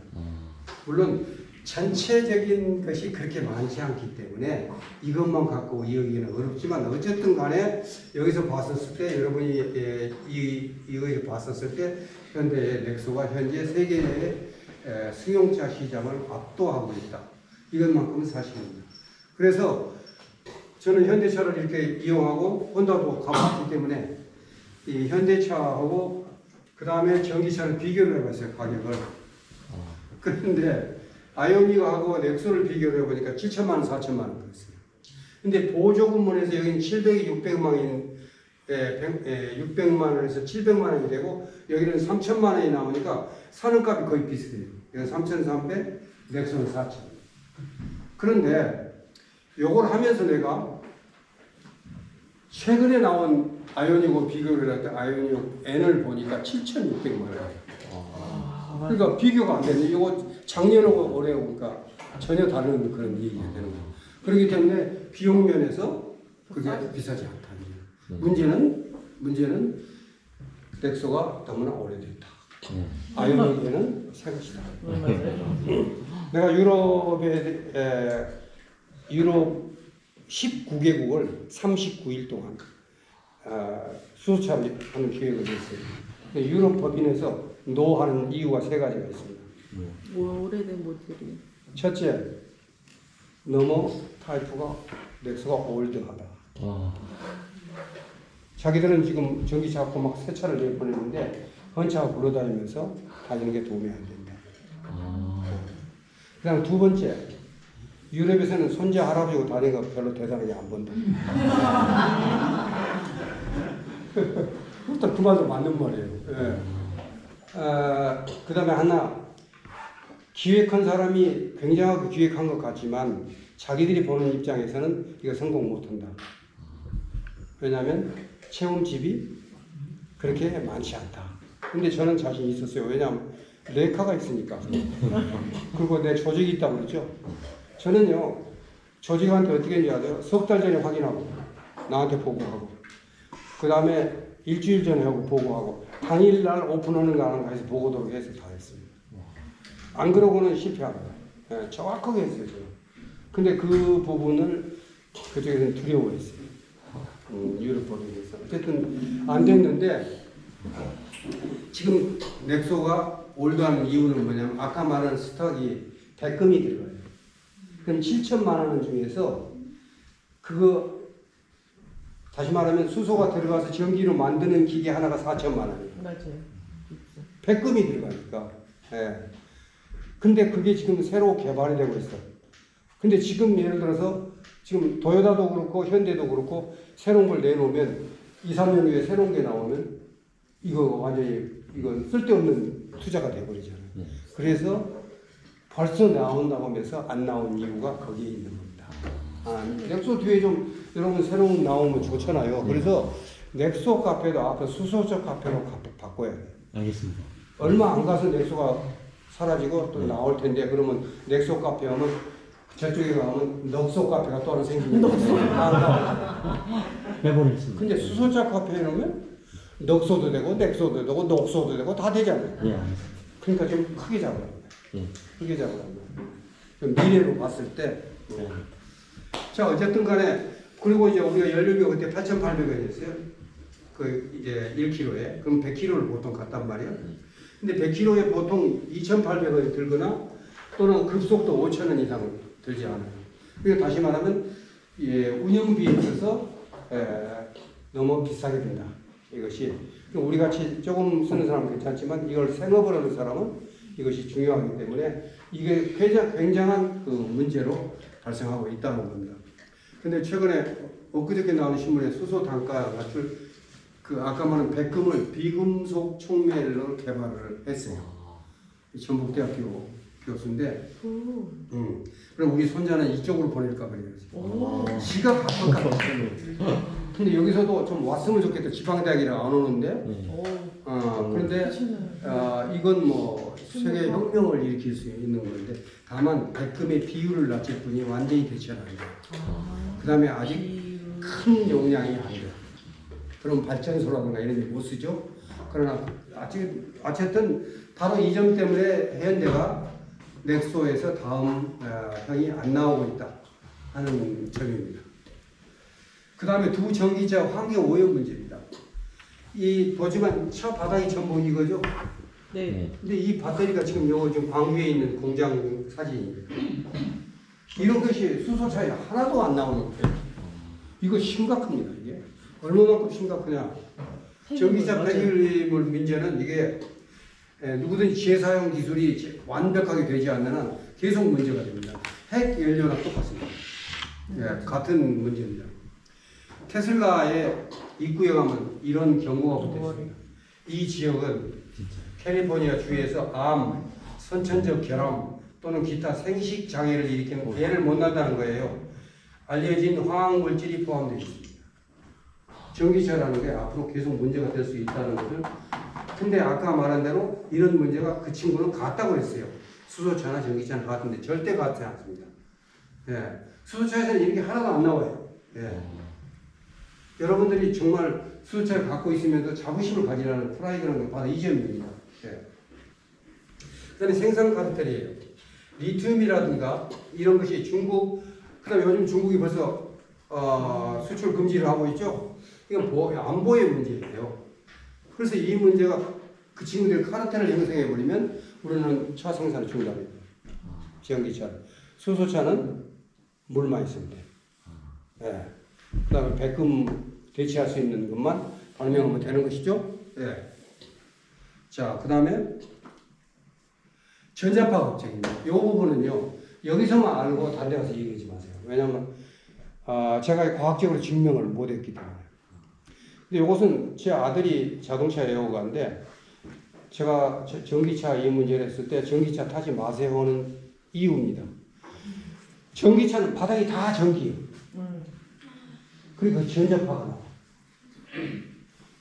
물론 전체적인 것이 그렇게 많지 않기 때문에 이것만 갖고 이야기는 어렵지만 어쨌든 간에 여기서 봤었을 때 여러분이 이거에 봤었을 때 현대 넥소가 현재 세계의 승용차 시장을 압도하고 있다. 이것만큼은 사실입니다. 그래서 저는 현대차를 이렇게 이용하고 혼다도 가봤기 때문에 이 현대차하고 그 다음에 전기차를 비교를 해봤어요. 가격을. 그런데 아이오닉하고 넥소를 비교를 해보니까 7천만 원, 4천만 원 그랬어요. 근데 보조금문에서 여기는 700이 600만 원, 600만 원에서 700만 원이 되고 여기는 3천만 원이 나오니까 사는 값이 거의 비슷해요. 여기는 3,300, 넥소는 4천. 그런데 요걸 하면서 내가 최근에 나온 아이오닉하고 비교를 할 때 아이오닉 N을 보니까 7,600만 원이에요. 그러니까 비교가 안 되네. 이거 작년하고 올해 보니까 전혀 다른 그런 얘기가 되는 거예요. 그렇기 때문에 비용 면에서 그게 비싸지 않다. 문제는 넥소가 너무나 오래됐다. 아이오닉에는 새 것이다. 내가 유럽 19개국을 39일 동안 수소차를 하는 기획을 했어요. 유럽 법인에서 노하는 이유가 세 가지가 있습니다. 오래된 모델이. 첫째, 너무 타이프가 넥소가 올드하다. 자기들은 지금 전기차 갖고 막 새 차를 내보내는데 헌차가 굴러다니면서 다니는 게 도움이 안 된다. 그 다음 두 번째, 유럽에서는 손자 할아버지고 다니는 거 별로 대단하게 안 본다. 일단 그 말도 맞는 말이에요. 예. 그 다음에 하나, 기획한 사람이 굉장하게 기획한 것 같지만 자기들이 보는 입장에서는 이거 성공 못한다. 왜냐하면 체험집이 그렇게 많지 않다. 근데 저는 자신 있었어요. 왜냐하면 레카가 있으니까. 그리고 내 조직이 있다고 그랬죠. 저는요, 조직한테 어떻게 했는지 아세요? 석 달 전에 확인하고 나한테 보고하고 그 다음에 일주일 전에 하고 보고하고 당일날 오픈하는 거 하는 거 해서 보고도 해서 다 했습니다. 안 그러고는 실패합니다. 네, 정확하게 했어요. 저는. 근데 그 부분을 그쪽에서는 두려워했어요. 유럽 법인에서. 어쨌든 안 됐는데 지금 넥소가 올드하는 이유는 뭐냐면 아까 말한 스톡이 대금이 들어가요. 그럼 7천만 원 중에서 그거 다시 말하면 수소가 들어가서 전기로 만드는 기계 하나가 4천만 원이에요. 맞아요. 백금이 들어가니까. 예. 근데 그게 지금 새로 개발이 되고 있어요. 근데 지금 예를 들어서 지금 도요타도 그렇고 현대도 그렇고 새로운 걸 내놓으면 2, 3년 후에 새로운 게 나오면 이거 완전히 이건 쓸데없는 투자가 돼버리잖아요. 네. 그래서 벌써 나온다고 하면서 안 나온 이유가 거기에 있는 겁니다. 넥소 뒤에 좀 여러분 새로운 나오면 좋잖아요. 그래서 넥소 카페도 앞에 수소적 카페로 바꿔야 돼요. 알겠습니다. 얼마 안 가서 넥소가 사라지고 또 나올 텐데 그러면 넥소 카페 하면 저쪽에 가면 넉소 카페가 또 하나 생기는 거예요. 빼버리겠습니다. 근데 수소자 카페에 놓으면 넉소도 되고 넥소도 되고 녹소도 되고 다 되잖아요. 예, 알겠습니다. 그러니까 좀 크게 잡으라고. 예. 크게 잡으라고. 좀 미래로 봤을 때. 네. 자 어쨌든 간에 그리고 이제 우리가 연료비가 그때 8,800원이었어요. 그 이제 1kg에. 그럼 100kg를 보통 갔단 말이에요. 근데 100kg에 보통 2,800원이 들거나 또는 급속도 5,000원 이상 들지 않아요. 그러니까 다시 말하면 예, 운영비에 있어서 너무 비싸게 된다. 이것이 우리 같이 조금 쓰는 사람은 괜찮지만 이걸 생업을 하는 사람은 이것이 중요하기 때문에 이게 굉장한 그 문제로 발생하고 있다는 겁니다. 근데 최근에 엊그저께 나온 신문에 수소 단가 낮출 그 아까 말한 백금을 비금속 촉매로 개발을 했어요. 전북대학교 교수인데, 그럼 우리 손자는 이쪽으로 보낼까 그래요. 지가 바쁠까 봐. 근데 여기서도 좀 왔으면 좋겠다. 지방대학이라 안 오는데, 그런데 이건 뭐 세계 혁명을 일으킬 수 있는 건데, 다만 백금의 비율을 낮출 뿐이 완전히 되지 않아요. 그다음에 아직 큰 용량이 아니에요. 그럼 발전소라든가 이런 데 못 쓰죠. 그러나 어쨌든 바로 이 점 때문에 해운대가 넥소에서 다음 형이 안 나오고 있다 하는 점입니다. 그 다음에 두 전기차 환경 오염 문제입니다. 이 보지만 차 바닥이 전부 이거죠. 네. 근데 이 배터리가 지금 요거 지금 광주에 있는 공장 사진입니다. 이런 것이 수소차에 하나도 안 나오는 거예요. 이거 심각합니다. 이게 얼마만큼 심각하냐? 전기차 폐기물 문제는 이게 누구든지 재사용 기술이 완벽하게 되지 않는 한 계속 문제가 됩니다. 핵 연료나 똑같습니다. 예, 같은 문제입니다. 테슬라의 입구에 가면 이런 경고가 붙어 있습니다. 이 지역은 캘리포니아 주에서 암, 선천적 결함 또는 기타 생식 장애를 일으키는 애를 못 낳는다는 거예요. 알려진 화학 물질이 포함되어 있습니다. 전기차라는 게 앞으로 계속 문제가 될 수 있다는 것을. 근데 아까 말한 대로 이런 문제가 그 친구는 같다고 그랬어요. 수소차나 전기차는 같은데 절대 같지 않습니다. 예. 수소차에서는 이런 게 하나도 안 나와요. 예. 여러분들이 정말 수소차를 갖고 있으면서 자부심을 가지라는 프라이드라는 게 바로 이 점입니다. 예. 그 다음에 생산 카르텔이에요. 리튬이라든가 이런 것이 중국, 그 다음에 요즘 중국이 벌써 수출 금지를 하고 있죠. 이건 안보의 문제예요. 그래서 이 문제가 그 친구들 카르텔을 형성해버리면 우리는 차 생산을 중단합니다. 전기차. 수소차는 물만 있으면 돼요. 예. 그 다음에 백금 대체할 수 있는 것만 발명하면 되는 것이죠. 예. 자, 그 다음에 전자파 걱정입니다. 이 부분은요, 여기서만 알고 다른 데 가서 얘기하지 마세요. 왜냐하면 제가 과학적으로 증명을 못했기 때문에. 근데 이것은 제 아들이 자동차 애호가인데 제가 전기차 이 문제를 했을 때 전기차 타지 마세요 하는 이유입니다. 전기차는 바닥이 다 전기예요. 그러니까 전자파가 나와.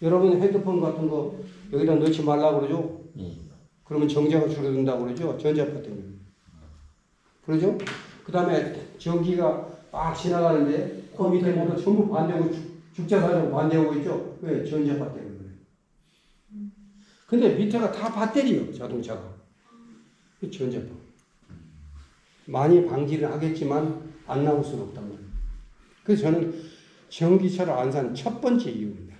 여러분 핸드폰 같은 거 여기다 넣지 말라고 그러죠? 그러면 정자가 줄어든다고 그러죠? 전자파 때문에. 그러죠? 그 다음에 전기가 막 지나가는데 그 밑에 모두 전부 반대고 죽자사자고 반대하고 있죠? 왜? 전자파 때문에 그래요. 근데 밑에가 다 배터리요, 자동차가. 그 전자파. 많이 방지를 하겠지만 안 나올 수는 없단 말이에요. 그래서 저는 전기차를 안 산 첫 번째 이유입니다.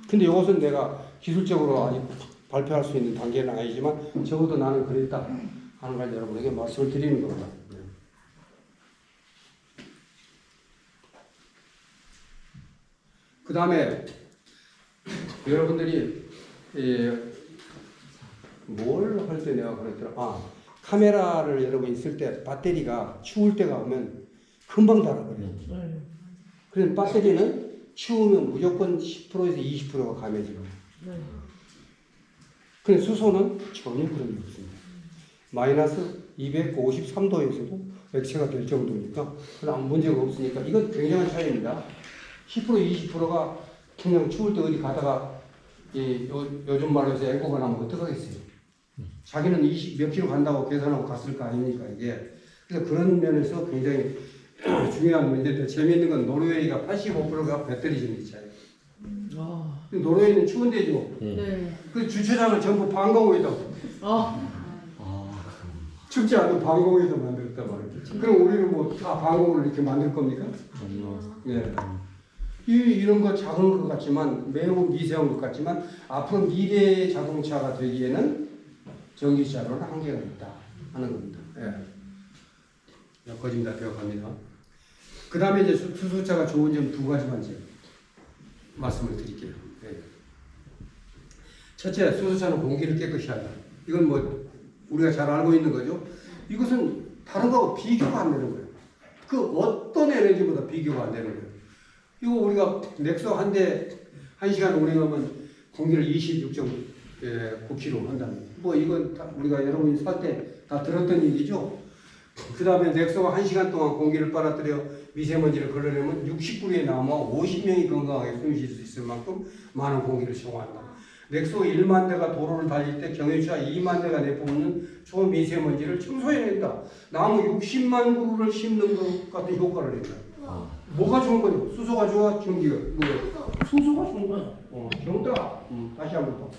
근데 이것은 내가 기술적으로 아직 발표할 수 있는 단계는 아니지만 적어도 나는 그랬다 하는 걸 여러분에게 말씀을 드리는 겁니다. 그 다음에 여러분들이 뭘 할 때 내가 그랬더라. 카메라를 여러분 있을 때 배터리가 추울 때가 오면 금방 닳아버려요. 그래서 배터리는 추우면 무조건 10%에서 20%가 감해지고 근데 수소는 전혀 그런 게 없습니다. 마이너스 253도에서도 액체가 될 정도니까 아무 문제가 없으니까 이건 굉장한 차이입니다. 10% 20%가 그냥 추울 때 어디 가다가 요즘 말로 해서 앵꼬가 나면 어떡하겠어요. 자기는 20몇 킬로 간다고 계산하고 갔을 거 아닙니까 이게. 그래서 그런 면에서 굉장히 중요한 문제인데 재미있는 건 노르웨이가 85%가 배터리 전기차예요. 아, 노르웨이는 추운 데죠. 네. 그 주차장을 전부 방공에다 아, 춥지 않은 방공에서 만들었단 말이죠. 그럼 우리는 뭐 다 방공을 이렇게 만들 겁니까? 네. 이런 거 작은 것 같지만 매우 미세한 것 같지만 앞으로 미래의 자동차가 되기에는 전기차로는 한계가 있다 하는 겁니다. 예. 거짓 다 되어갑니다. 그 다음에 이제 수소차가 좋은 점 두 가지만 이제 말씀을 드릴게요. 예. 첫째, 수소차는 공기를 깨끗이 한다. 이건 뭐 우리가 잘 알고 있는 거죠. 이것은 다른 거하고 비교가 안 되는 거예요. 그 어떤 에너지보다 비교가 안 되는 거예요. 이거 우리가 넥소 한 대 1시간 운행하면 공기를 26.9kg 한다는 뭐 이건 다 우리가 여러분이 살 때 다 들었던 얘기죠. 그 다음에 넥소가 1시간 동안 공기를 빨아들여 미세먼지를 걸러내면 69에 남아 50명이 건강하게 숨 쉴 수 있을 만큼 많은 공기를消耗한다. 넥소 1만 대가 도로를 달릴 때 경유차 2만 대가 내뿜는 초미세먼지를 청소해낸다. 나무 60만 그루를 심는 것 같은 효과를 낸다. 뭐가 좋은 거죠? 수소가 좋아? 전기가? 뭐? 수소가 좋은 거야. 정답. 다시 한번 더.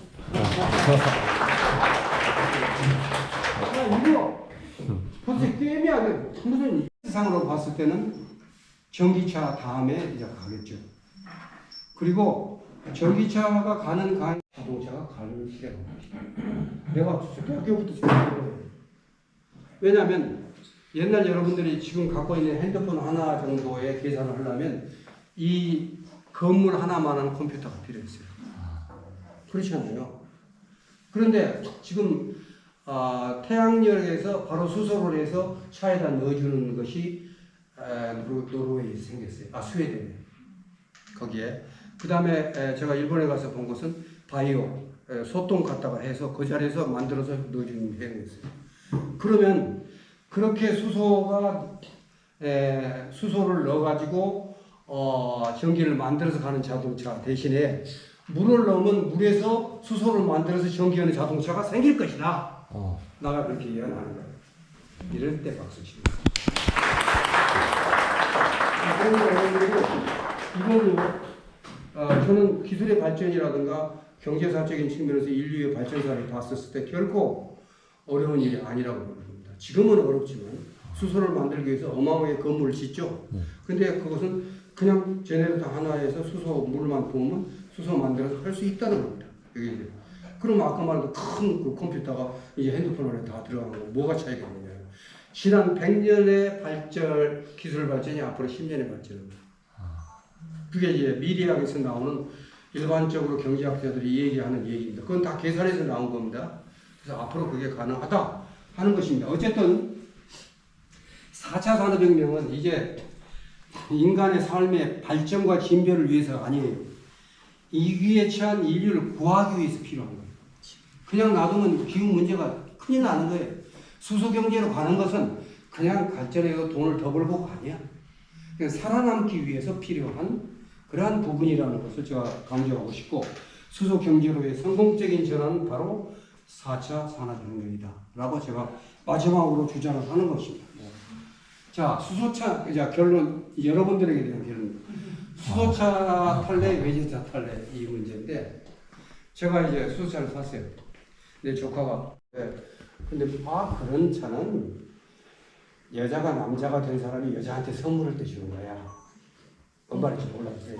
이거 벌써 게임이 아니라 무슨 세상으로 봤을 때는 전기차 다음에 이제 가겠죠. 그리고 전기차가 가는 간 자동차가 가는 시대가 옵니다. 내가 학교부터 생각해요. 왜냐하면 옛날 여러분들이 지금 갖고 있는 핸드폰 하나 정도의 계산을 하려면 이 건물 하나만한 컴퓨터가 필요했어요. 그렇잖아요. 그런데 지금 태양열에서 바로 수소를 해서 차에다 넣어주는 것이 노르웨이에 생겼어요. 스웨덴에. 거기에. 그 다음에 제가 일본에 가서 본 것은 바이오, 소똥 갖다가 해서 그 자리에서 만들어서 넣어주는 행위였어요. 그러면 그렇게 수소를 넣어가지고 전기를 만들어서 가는 자동차 대신에 물을 넣으면 물에서 수소를 만들어서 전기하는 자동차가 생길 것이다. 나가 그렇게 예언하는 거예요. 이럴 때 박수 칩니다. 이거는 저는 기술의 발전이라든가 경제사적인 측면에서 인류의 발전사를 봤었을 때 결코 어려운 일이 아니라고 봅니다. 지금은 어렵지만 수소를 만들기 위해서 어마어마하게 건물을 짓죠. 근데 그것은 그냥 제네레이터 하나에서 수소 물만 부으면 수소 만들어서 할 수 있다는 겁니다. 여기 그럼 아까 말한 큰 그 컴퓨터가 이제 핸드폰 안에 다 들어가는 거 뭐가 차이가 있느냐? 지난 100년의 발전 기술 발전이 앞으로 10년의 발전입니다. 그게 이제 미래학에서 나오는 일반적으로 경제학자들이 얘기하는 얘기입니다. 그건 다 계산해서 나온 겁니다. 그래서 앞으로 그게 가능하다 하는 것입니다. 어쨌든 4차 산업혁명은 이제 인간의 삶의 발전과 진보를 위해서가 아니에요. 이 위기에 처한 인류를 구하기 위해서 필요한 거예요. 그냥 놔두면 기후 문제가 큰일 나는 거예요. 수소 경제로 가는 것은 그냥 발전해서 돈을 더 벌고가 아니야. 그냥 살아남기 위해서 필요한 그러한 부분이라는 것을 제가 강조하고 싶고, 수소 경제로의 성공적인 전환은 바로 4차 산업혁명이다 라고 제가 마지막으로 주장을 하는 것입니다. 자, 수소차, 이제 결론, 여러분들에게 대한 결론. 수소차 탈래, 외제차 탈래, 이 문제인데, 제가 이제 수소차를 샀어요. 내 조카가. 근데, 그런 차는 여자가 남자가 된 사람이 여자한테 선물할 때 주는 거야. 뭔 말인지 몰랐어요.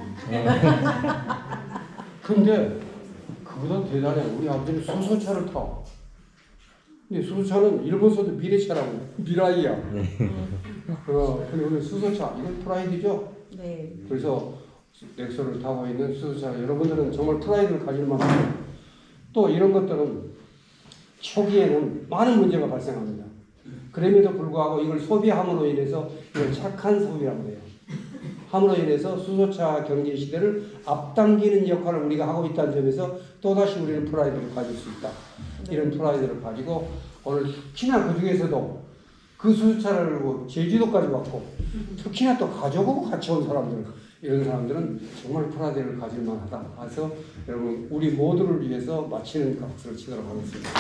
근데, 그보다 대단해. 우리 아버지는 수소차를 타. 근데 수소차는 일본서도 미래차라고. 미라이야. 근데 오늘 수소차, 이건 프라이드죠? 네. 그래서 넥소를 타고 있는 수소차, 여러분들은 정말 프라이드를 가질 만큼 또 이런 것들은 초기에는 많은 문제가 발생합니다. 그럼에도 불구하고 이걸 소비함으로 인해서 이걸 착한 소비라고 해요. 함으로 인해서 수소차 경제 시대를 앞당기는 역할을 우리가 하고 있다는 점에서 또다시 우리는 프라이드를 가질 수 있다. 이런 프라이드를 가지고 오늘 특히나 그 중에서도 그 수소차를 제주도까지 왔고 특히나 또 가족하고 같이 온 사람들 이런 사람들은 정말 프라이드를 가질 만하다. 그래서 여러분 우리 모두를 위해서 마치는 박수를 치도록 하겠습니다.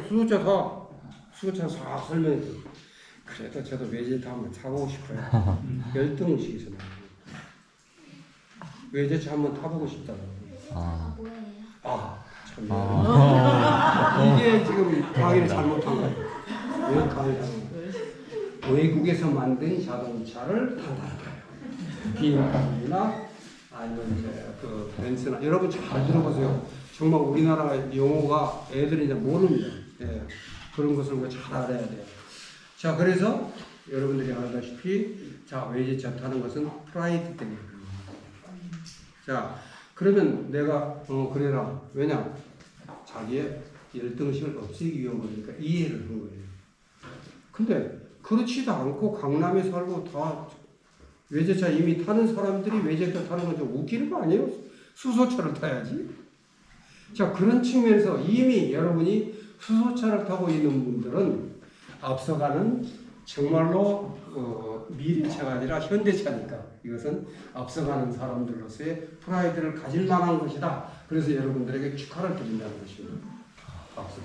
그러지 말고 수소차 싹 설명해 드릴게요. 그래도 저도 외제차 한번 타보고 싶어요. 열등의식에서 외제차 한번 타보고 싶다고. 참. 이게 지금 강의를 잘못한 거예요. 왜 강의를 잘못한 거예요? 외국에서 만든 자동차를 탄다는 거예요. BMW나 아니면 이제 그 벤츠나 여러분 잘 들어보세요. 정말 우리나라 용어가 애들이 이제 모릅니다. 예. 그런 것을 잘 알아야 돼요. 자, 그래서 여러분들이 알다시피 자, 외제차 타는 것은 프라이드 때문에 그런 겁니다. 자, 그러면 내가 그래라. 왜냐? 자기의 열등의식을 없애기 위한 거니까 이해를 한 거예요. 근데 그렇지도 않고 강남에 살고 다 외제차 이미 타는 사람들이 외제차 타는 건 좀 웃기는 거 아니에요? 수소차를 타야지. 자, 그런 측면에서 이미 여러분이 수소차를 타고 있는 분들은 앞서가는 정말로 미래차가 아니라 현대차니까 이것은 앞서가는 사람들로서의 프라이드를 가질 만한 것이다. 그래서 여러분들에게 축하를 드린다는 것입니다. 박수.